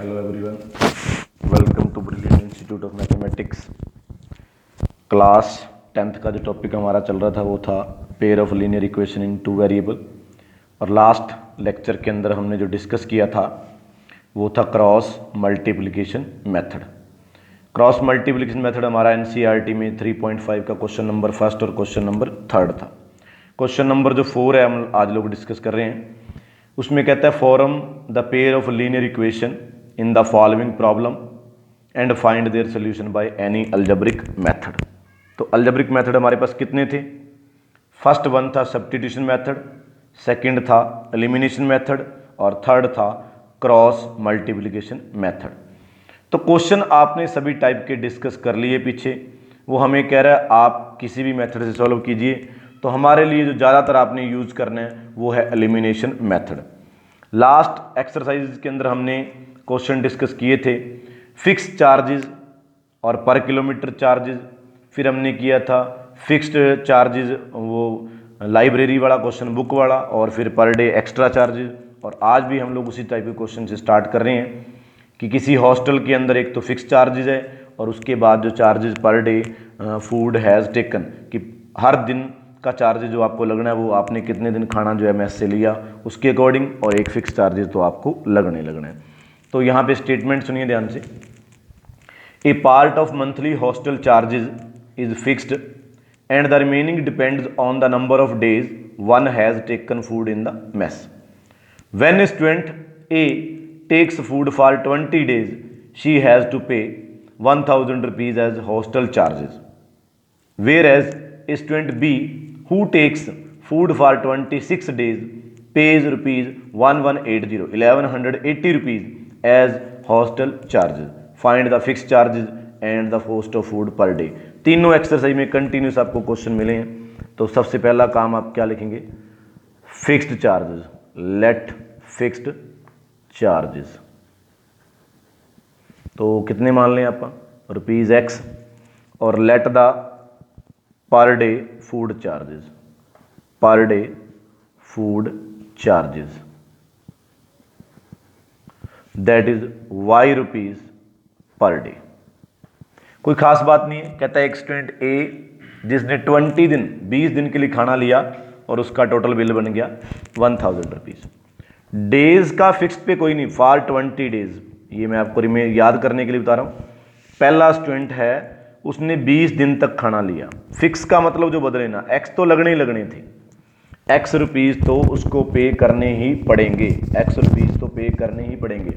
Hello everyone, welcome to brilliant institute of mathematics. Class 10th का जो topic हमारा चल रहा था वो था pair of linear equation in two variable, और लास्ट लेक्चर के अंदर हमने जो डिस्कस किया था वो था cross multiplication method. Cross multiplication method हमारा एनसीईआरटी में 3.5 का क्वेश्चन नंबर फर्स्ट और क्वेश्चन नंबर थर्ड था। क्वेश्चन नंबर जो 4 है हम आज लोग डिस्कस कर रहे हैं, उसमें कहता है form the pair of linear equation in the following problem and find their solution by any algebraic method. तो अलजेब्रिक मेथड हमारे पास कितने थे? फर्स्ट वन था सब्स्टिट्यूशन मेथड, सेकंड था एलिमिनेशन मेथड और थर्ड था क्रॉस मल्टीप्लिकेशन मेथड। तो क्वेश्चन आपने सभी टाइप के डिस्कस कर लिए पीछे, वो हमें कह रहा है आप किसी भी मेथड से सॉल्व कीजिए। तो हमारे लिए जो ज़्यादातर आपने यूज़ करना है वो है एलिमिनेशन मेथड। लास्ट एक्सरसाइज के अंदर हमने क्वेश्चन डिस्कस किए थे फिक्स चार्जेस और पर किलोमीटर चार्जेस, फिर हमने किया था फिक्स्ड चार्जेस, वो लाइब्रेरी वाला क्वेश्चन बुक वाला, और फिर पर डे एक्स्ट्रा चार्जेस। और आज भी हम लोग उसी टाइप के क्वेश्चन से स्टार्ट कर रहे हैं कि किसी हॉस्टल के अंदर एक तो फिक्स चार्जेस है और उसके बाद जो charges per day food has taken, कि हर दिन का चार्ज जो आपको लगना है वो आपने कितने दिन खाना जो है मेस से लिया उसके अकॉर्डिंग, और एक फिक्स चार्जेस तो आपको लगने है। तो यहाँ पे स्टेटमेंट सुनिए ध्यान से। A part of monthly hostel charges is fixed and the remaining depends on the number of days one has taken food in the mess. When student A takes food for 20 days she has to pay 1000 rupees as hostel charges, whereas student B who takes food for 26 days pays rupees 1180 rupees as hostel charges. Find the fixed charges and the cost of food per day. तीनों exercise में continuous आपको question मिले हैं। तो सबसे पहला काम आप क्या लिखेंगे? Fixed charges. Let fixed charges तो कितने मान लें आप? रुपीज एक्स, और let the per day food charges, per day food charges that is y rupees per day. कोई खास बात नहीं है। कहता है एक स्टूडेंट ए जिसने 20 दिन के लिए खाना लिया और उसका टोटल बिल बन गया 1000 रुपीज। डेज का फिक्स पे कोई नहीं, फॉर 20 days, ये मैं आपको याद करने के लिए बता रहा हूं। पहला स्टूडेंट है उसने 20 दिन तक खाना लिया, फिक्स का मतलब जो बदले ना, एक्स तो लगने ही लगने थे, एक्स रुपीज तो उसको पे करने ही पड़ेंगे, एक्स रुपीज तो पे करने ही पड़ेंगे।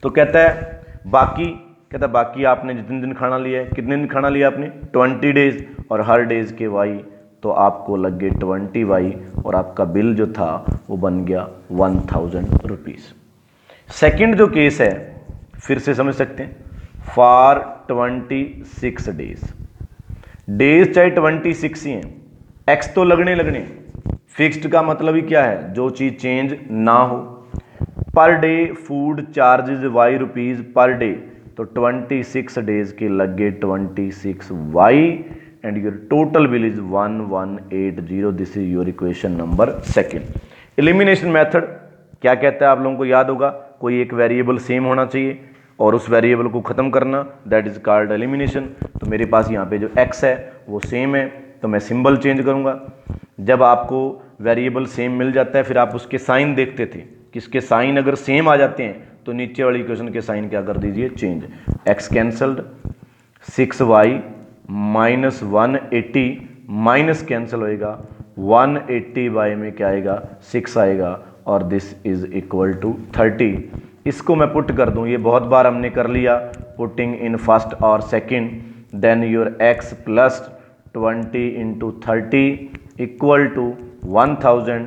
तो कहता है बाकी, कहता है बाकी आपने जितने दिन खाना लिया है, कितने दिन खाना लिया आपने? 20 days, और हर डेज के वाई तो आपको लग गए 20 वाई, और आपका बिल जो था वो बन गया 1000 रुपीज। सेकेंड जो केस है फिर से समझ सकते हैं, फॉर 26 days, डेज चाहे 26 ही हैं, एक्स तो लगने। फिक्स्ड का मतलब ही क्या है? जो चीज चेंज ना हो। Per day food charges Y rupees per day, तो 26 डेज के लग गए 26 Y, and your total bill is 1180। This is your equation number second. Elimination method क्या कहता है आप लोगों को याद होगा, कोई एक वेरिएबल सेम होना चाहिए और उस वेरिएबल को खत्म करना, दैट इज कॉल्ड एलिमिनेशन। तो मेरे पास यहाँ पे जो x है वो सेम है, तो मैं सिंबल चेंज करूँगा। जब आपको वेरिएबल सेम मिल जाता है फिर आप उसके साइन देखते थे कि इसके साइन अगर सेम आ जाते हैं तो नीचे वाली इक्वेशन के साइन क्या कर दीजिए? Change. x cancelled, 6y minus 180 minus cancel होएगा, 180y में क्या आएगा? 6 आएगा, और दिस इज इक्वल टू 30। इसको मैं पुट कर दूं, ये बहुत बार हमने कर लिया, पुटिंग इन फर्स्ट और second, then your x plus 20 into 30 equal to 1000,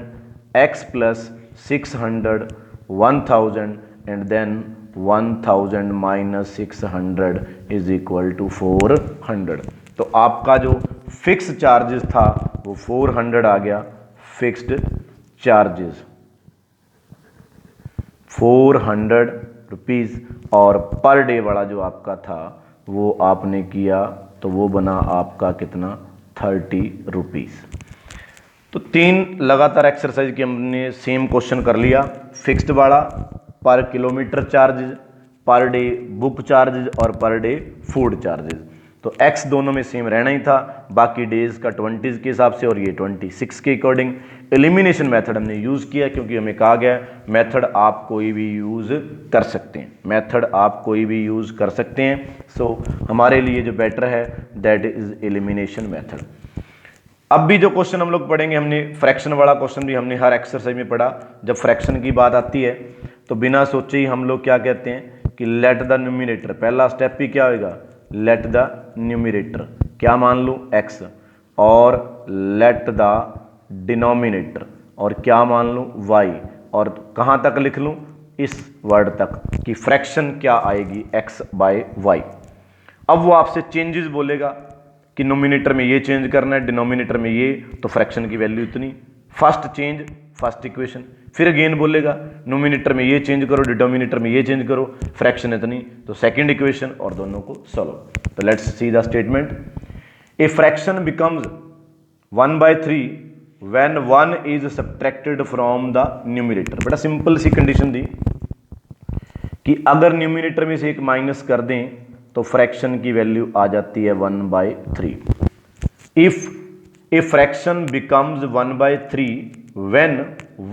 x plus 600 1000, and then 1000 minus 600 is equal to 400। तो आपका जो फिक्स चार्जेस था वो 400 आ गया, फिक्स्ड चार्जेस 400 रुपीज़, और पर डे वाला जो आपका था वो आपने किया तो वो बना आपका कितना? 30 रुपीज़। तो 3 लगातार एक्सरसाइज की हमने सेम क्वेश्चन कर लिया। फिक्स्ड वाला पर kilometre charges, per day book charges और पर डे फूड चार्जेज। तो x दोनों में सेम रहना ही था, बाकी डेज का 20 के हिसाब से और ये 26 के अकॉर्डिंग। एलिमिनेशन मेथड हमने यूज़ किया क्योंकि हमें कहा गया मेथड आप कोई भी यूज़ कर सकते हैं, मेथड आप कोई भी यूज़ कर सकते हैं। सो हमारे लिए जो बेटर है दैट इज एलिमिनेशन मेथड। अब भी जो क्वेश्चन हम लोग पढ़ेंगे, हमने फ्रैक्शन वाला क्वेश्चन भी हमने हर एक्सरसाइज में पढ़ा। जब फ्रैक्शन की बात आती है तो बिना सोचे ही हम लोग क्या कहते हैं कि लेट द न्यूमिनेटर, पहला स्टेप ही क्या होगा, लेट द न्यूमिनेटर क्या मान लूँ x, और लेट द डिनोमिनेटर और क्या मान लूँ y, और कहाँ तक लिख लूँ, इस वर्ड तक कि फ्रैक्शन क्या आएगी x बाय y। अब वो आपसे चेंजेस बोलेगा कि नोमिनेटर में ये चेंज करना है, डिनोमिनेटर में ये, तो फ्रैक्शन की वैल्यू इतनी, फर्स्ट चेंज फर्स्ट इक्वेशन। फिर अगेन बोलेगा नोमिनेटर में ये चेंज करो, डिनोमिनेटर में ये चेंज करो, फ्रैक्शन इतनी, तो सेकंड इक्वेशन और दोनों को सॉल्व। तो let's see the statement. A fraction becomes 1/3 when 1 is subtracted from the numerator. बड़ा सिंपल सी कंडीशन दी कि अगर न्यूमिनेटर में से एक माइनस कर दें तो फ्रैक्शन की वैल्यू आ जाती है 1/3। If a fraction becomes 1/3 when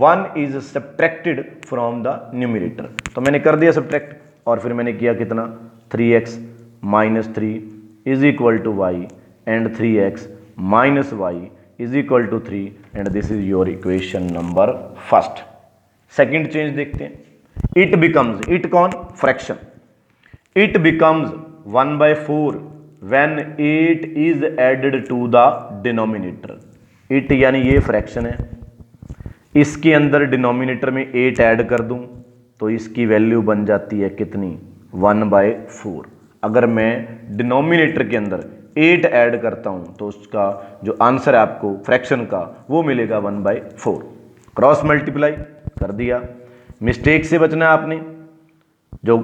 1 is subtracted from the numerator, तो मैंने कर दिया सब्ट्रैक्ट और फिर मैंने किया कितना, 3x - 3 is equal to y and 3x - y is equal to 3 and this is your equation number first. Second change देखते हैं, इट बिकम्स, इट कौन, fraction, it becomes 1/4 when 8 is added to the denominator. It यानी ये fraction है, इसके अंदर denominator में 8 add कर दूं तो इसकी वैल्यू बन जाती है कितनी, 1/4। अगर मैं डिनोमिनेटर के अंदर 8 ऐड करता हूं तो उसका जो आंसर है आपको फ्रैक्शन का वो मिलेगा 1/4। क्रॉस मल्टीप्लाई कर दिया। मिस्टेक से बचना है आपने, जो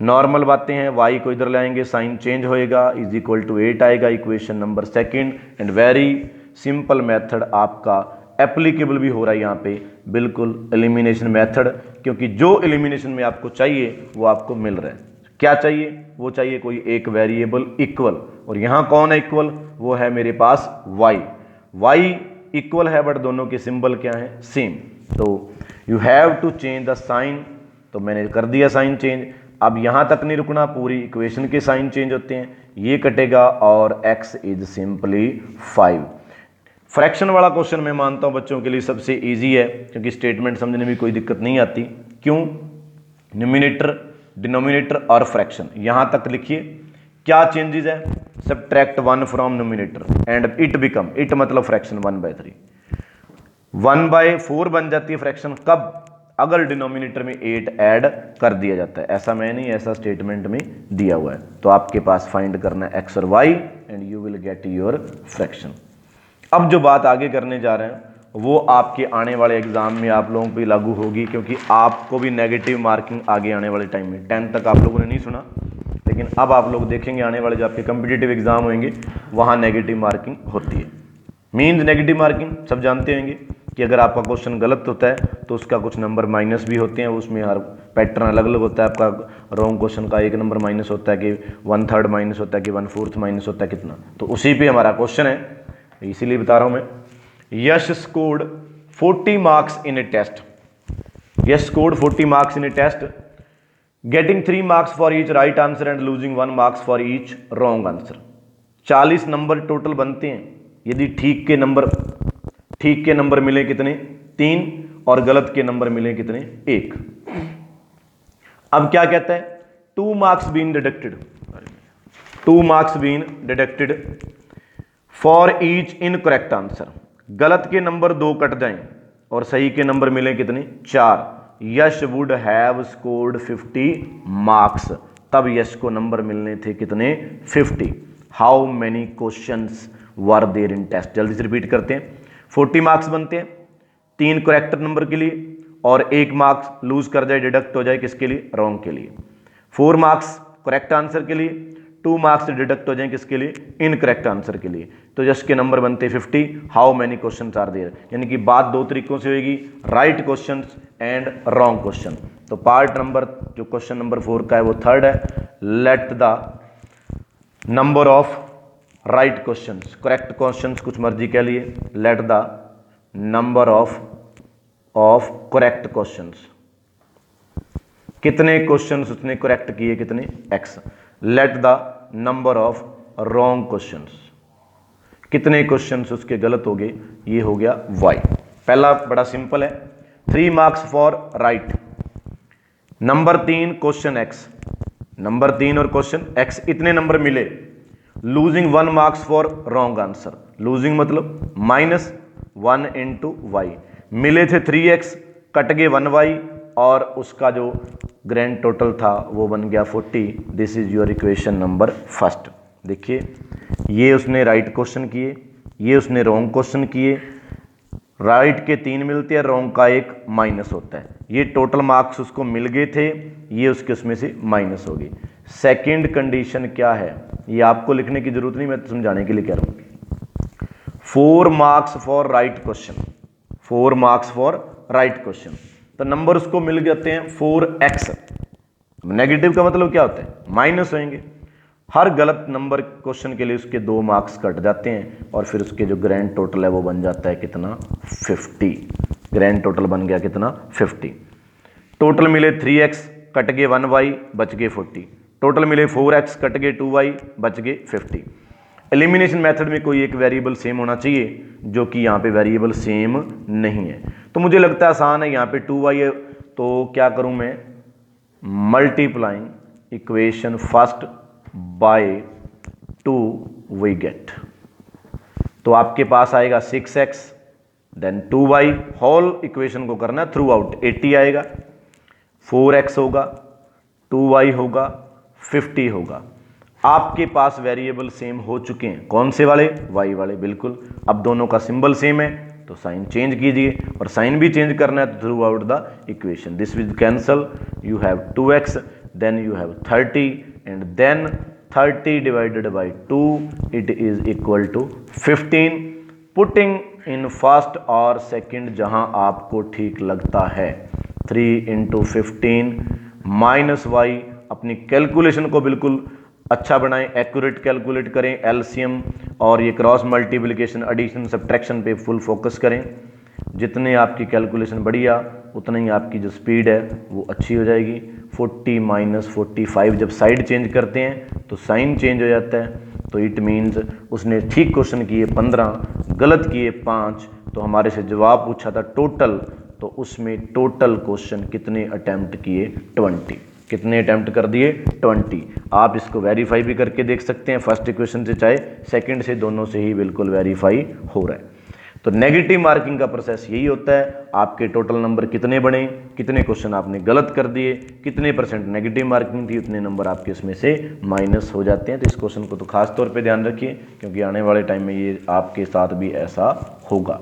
नॉर्मल बातें हैं y को इधर लाएंगे, साइन चेंज होएगा, इज इक्वल टू 8 आएगा, equation number second. And very simple method आपका एप्लीकेबल भी हो रहा है यहाँ पे, बिल्कुल एलिमिनेशन मेथड, क्योंकि जो एलिमिनेशन में आपको चाहिए वो आपको मिल रहा है। क्या चाहिए, वो चाहिए कोई एक वेरिएबल इक्वल, और यहाँ कौन है इक्वल, वो है मेरे पास y इक्वल है बट दोनों के सिंबल क्या है, सेम। तो you have to change the sign, तो मैंने कर दिया साइन चेंज। अब यहाँ तक नहीं रुकना, पूरी इक्वेशन के साइन चेंज होते हैं, ये कटेगा और x इज सिंपली 5। फ्रैक्शन वाला क्वेश्चन मैं मानता हूँ बच्चों के लिए सबसे इजी है, क्योंकि स्टेटमेंट समझने में कोई दिक्कत नहीं आती। क्यों, न्यूमिनेटर, डिनोमिनेटर और फ्रैक्शन, यहाँ तक लिखिए। क्या चेंजेस है, subtract 1 from numerator and it become, it मतलब फ्रैक्शन 1/3, 1/4 बन जाती है फ्रैक्शन कब, अगर डिनोमिनेटर में 8 ऐड कर दिया जाता है। ऐसा मैं नहीं, ऐसा स्टेटमेंट में दिया हुआ है। तो आपके पास फाइंड करना है x और y and you will get your fraction. अब जो बात आगे करने जा रहे हैं वो आपके आने वाले एग्जाम में आप लोगों पे लागू होगी, क्योंकि आपको भी नेगेटिव मार्किंग आगे आने वाले टाइम में, 10 तक आप लोगों ने नहीं सुना, लेकिन अब आप लोग देखेंगे आने वाले जो आपके कम्पिटिटिव एग्जाम होंगे वहाँ नेगेटिव मार्किंग होती है। मीन्स नेगेटिव मार्किंग सब जानते होंगे कि अगर आपका क्वेश्चन गलत होता है तो उसका कुछ नंबर माइनस भी होते हैं, उसमें हर पैटर्न अलग अलग होता है। आपका रॉन्ग क्वेश्चन का 1 नंबर माइनस होता है कि 1/3 माइनस होता है कि 1/4 माइनस होता है, कितना, तो उसी पे हमारा क्वेश्चन है, इसीलिए बता रहा हूं मैं। Yash scored 40 marks in a test, Yash scored 40 marks in a test, getting 3 marks for each right answer and losing 1 marks for each wrong answer. 40 number total बनते हैं यदि ठीक के नंबर मिले कितने, 3, और गलत के नंबर मिले कितने, 1। अब क्या कहता है, 2 marks been deducted, 2 marks been deducted for each incorrect answer. गलत के नंबर 2 कट जाएं और सही के नंबर मिले कितने, 4। Yash would have scored 50 marks, तब यश को नंबर मिलने थे कितने, 50। How many questions were there in test, जल्दी से रिपीट करते हैं। 40 मार्क्स बनते हैं 3 करेक्ट नंबर के लिए, और 1 मार्क्स लूज कर जाए, डिडक्ट हो जाए किसके लिए, रॉन्ग के लिए। 4 मार्क्स करेक्ट आंसर के लिए, 2 मार्क्स डिडक्ट हो जाए किसके लिए, इनकरेक्ट आंसर के लिए। तो यश के नंबर बनते 50। How many questions are there, यानी कि बात 2 तरीकों से होगी, right questions and wrong question. तो पार्ट नंबर जो क्वेश्चन नंबर 4 का है वो थर्ड है, let the number of right questions, correct questions कुछ मर्जी कह लिए, let the number of correct questions, कितने क्वेश्चंस उसने करेक्ट किए, कितने x, let the number of wrong questions, कितने क्वेश्चंस उसके गलत हो गए, ये हो गया y। पहला बड़ा सिंपल है, 3 marks for right, number 3 question x, number 3 और क्वेश्चन x इतने नंबर मिले, losing 1 marks for wrong answer, losing मतलब -1 इंटू वाई, मिले थे 3x, कट गए 1y और उसका जो ग्रैंड टोटल था वो बन गया 40। This is your equation number first. देखिए ये उसने राइट क्वेश्चन किए, ये उसने रॉन्ग क्वेश्चन किए, राइट के 3 मिलते हैं, रॉन्ग का 1 माइनस होता है, ये टोटल मार्क्स उसको मिल गए थे, ये उसके उसमें से माइनस हो गई। सेकेंड कंडीशन क्या है, ये आपको लिखने की जरूरत नहीं, मैं समझाने के लिए कह रहा हूं। 4 marks for right question, 4 marks for right question, तो नंबर उसको मिल जाते हैं 4x। नेगेटिव का मतलब क्या होता है, माइनस होंगे, हर गलत नंबर क्वेश्चन के लिए उसके 2 मार्क्स कट जाते हैं और फिर उसके जो ग्रैंड टोटल है वो बन जाता है कितना, 50। ग्रैंड टोटल बन गया कितना, 50। टोटल मिले 3x, कट गए 1y, बच गए 40, टोटल मिले 4x, कट गए 2y, बच गए 50। एलिमिनेशन मेथड में कोई एक वेरिएबल सेम होना चाहिए, जो कि यहाँ पे वेरिएबल सेम नहीं है। तो मुझे लगता है आसान है, यहाँ पे 2y है तो क्या करूँ मैं, multiplying equation first by 2 we get, तो आपके पास आएगा 6x then 2y, whole equation को करना है थ्रू आउट, 80 आएगा, 4x होगा, 2y होगा, 50 होगा। आपके पास वेरिएबल सेम हो चुके हैं, कौन से वाले, y वाले, बिल्कुल। अब दोनों का सिंबल सेम है तो साइन चेंज कीजिए, और साइन भी चेंज करना है throughout the equation. This will cancel, you have 2x, then you have 30 and then 30 divided by 2, it is equal to 15। Putting in first और सेकंड जहां आपको ठीक लगता है, 3 इंटू 15 माइनस y, अपनी कैलकुलेशन को बिल्कुल अच्छा बनाएं, एक्यूरेट कैलकुलेट करें, एलसीएम और ये क्रॉस मल्टीप्लिकेशन, एडिशन, सब्ट्रैक्शन पे फुल फोकस करें। जितने आपकी कैलकुलेशन बढ़िया उतना ही आपकी जो स्पीड है वो अच्छी हो जाएगी। 40 माइनस 45 जब साइड चेंज करते हैं तो साइन चेंज हो जाता है, तो इट मीन्स उसने ठीक क्वेश्चन किए 15, गलत किए 5, तो हमारे से जवाब पूछा था टोटल, तो उसमें टोटल क्वेश्चन कितने अटैम्प्ट किए, 20। कितने अटैम्प्ट कर दिए, 20। आप इसको वेरीफाई भी करके देख सकते हैं, फर्स्ट इक्वेशन से चाहे सेकंड से, दोनों से ही बिल्कुल वेरीफाई हो रहा है। तो नेगेटिव मार्किंग का प्रोसेस यही होता है, आपके टोटल नंबर कितने बने, कितने क्वेश्चन आपने गलत कर दिए, कितने % नेगेटिव मार्किंग थी, उतने नंबर आपके इसमें से माइनस हो जाते हैं। तो इस क्वेश्चन को तो खास तौर पे ध्यान रखिए, क्योंकि आने वाले टाइम में ये आपके साथ भी ऐसा होगा।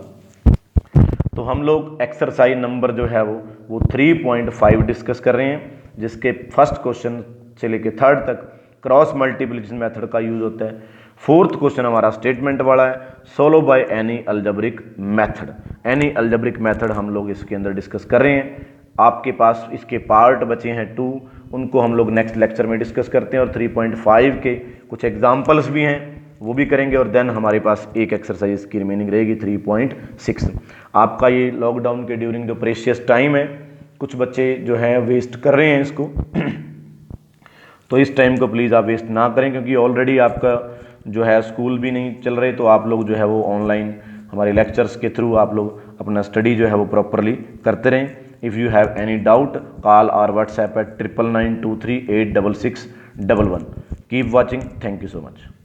तो हम लोग एक्सरसाइज नंबर जो है वो 3.5 डिस्कस कर रहे हैं, जिसके फर्स्ट क्वेश्चन से लेके थर्ड तक क्रॉस मल्टीप्लिकेशन मेथड का यूज होता है। फोर्थ क्वेश्चन हमारा स्टेटमेंट वाला है, solve bye any algebraic method. Any algebraic method हम लोग इसके अंदर डिस्कस कर रहे हैं। आपके पास इसके पार्ट बचे हैं 2, उनको हम लोग नेक्स्ट लेक्चर में डिस्कस करते हैं, और 3.5 के कुछ एग्जाम्पल्स भी हैं वो भी करेंगे, और देन हमारे पास एक एक्सरसाइज की रिमेनिंग रहेगी 3.6। आपका ये लॉकडाउन के ड्यूरिंग जो प्रेशियस टाइम है, कुछ बच्चे जो हैं वेस्ट कर रहे हैं इसको तो इस टाइम को प्लीज़ आप वेस्ट ना करें, क्योंकि ऑलरेडी आपका जो है स्कूल भी नहीं चल रहे, तो आप लोग जो है वो ऑनलाइन हमारे लेक्चर्स के थ्रू आप लोग अपना स्टडी जो है वो प्रॉपरली करते रहें। If you have any doubt, call और WhatsApp at 9992386611। Keep watching, thank you so much.